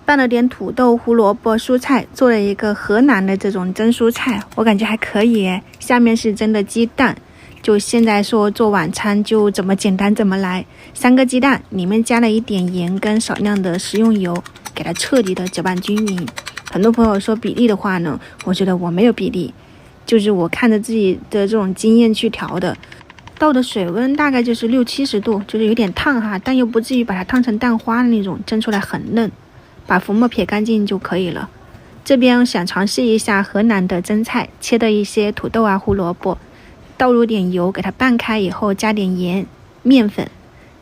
拌了点土豆、胡萝卜、蔬菜，做了一个河南的这种蒸蔬菜，我感觉还可以耶。下面是蒸的鸡蛋，就现在说做晚餐就怎么简单怎么来。3个鸡蛋，里面加了一点盐跟少量的食用油，给它彻底的搅拌均匀。很多朋友说比例的话呢，我觉得我没有比例，就是我看着自己的这种经验去调的。倒的水温大概就是60-70度，就是有点烫哈，但又不至于把它烫成蛋花的那种，蒸出来很嫩。把浮沫撇干净就可以了。这边想尝试一下河南的蒸菜，切的一些土豆啊、胡萝卜，倒入点油，给它拌开以后，加点盐、面粉，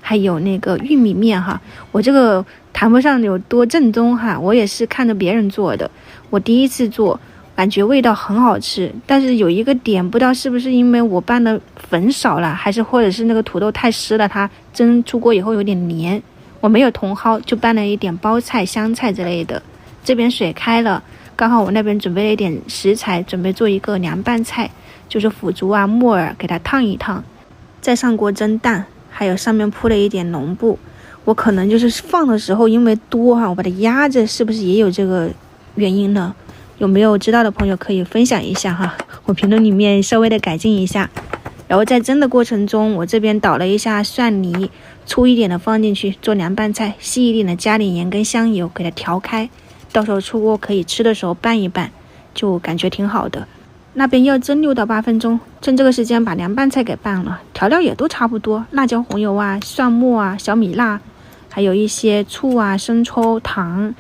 还有那个玉米面哈。我这个谈不上有多正宗哈，我也是看着别人做的，我第一次做，感觉味道很好吃。但是有一个点，不知道是不是因为我拌的粉少了，还是或者是那个土豆太湿了，它蒸出锅以后有点黏。我没有茼蒿，就拌了一点包菜、香菜之类的。这边水开了，刚好我那边准备了一点食材，准备做一个凉拌菜，就是腐竹啊、木耳，给它烫一烫，再上锅蒸蛋，还有上面铺了一点笼布。我可能就是放的时候因为多哈，我把它压着，是不是也有这个原因呢？有没有知道的朋友可以分享一下哈，我评论里面稍微的改进一下。然后在蒸的过程中，我这边捣了一下蒜泥，粗一点的放进去做凉拌菜，细一点的加点盐跟香油给它调开，到时候出锅可以吃的时候拌一拌，就感觉挺好的。那边要蒸6到8分钟，趁这个时间把凉拌菜给拌了，调料也都差不多，辣椒、红油啊、蒜末啊、小米辣，还有一些醋啊、生抽、糖、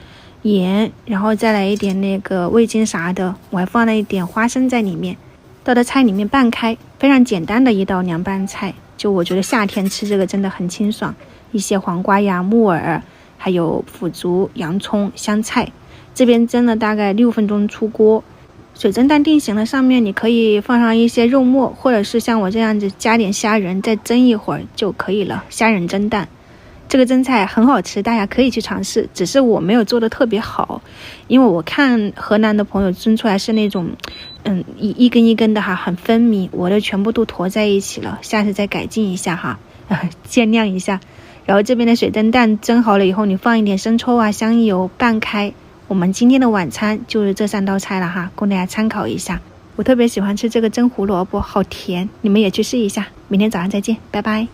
盐，然后再来一点那个味精啥的，我还放了一点花生在里面，倒到菜里面拌开，非常简单的一道凉拌菜。就我觉得夏天吃这个真的很清爽，一些黄瓜呀、木耳，还有腐竹、洋葱、香菜。这边蒸了大概6分钟出锅，水蒸蛋定型了，上面你可以放上一些肉末，或者是像我这样子加点虾仁，再蒸一会儿就可以了。虾仁蒸蛋，这个蒸菜很好吃，大家可以去尝试，只是我没有做的特别好，因为我看河南的朋友蒸出来是那种一根一根的哈，很分明，我的全部都坨在一起了，下次再改进一下哈，见谅一下。然后这边的水蒸蛋蒸好了以后，你放一点生抽啊、香油拌开。我们今天的晚餐就是这3道菜了哈，供大家参考一下。我特别喜欢吃这个蒸胡萝卜，好甜，你们也去试一下。明天早上再见，拜拜。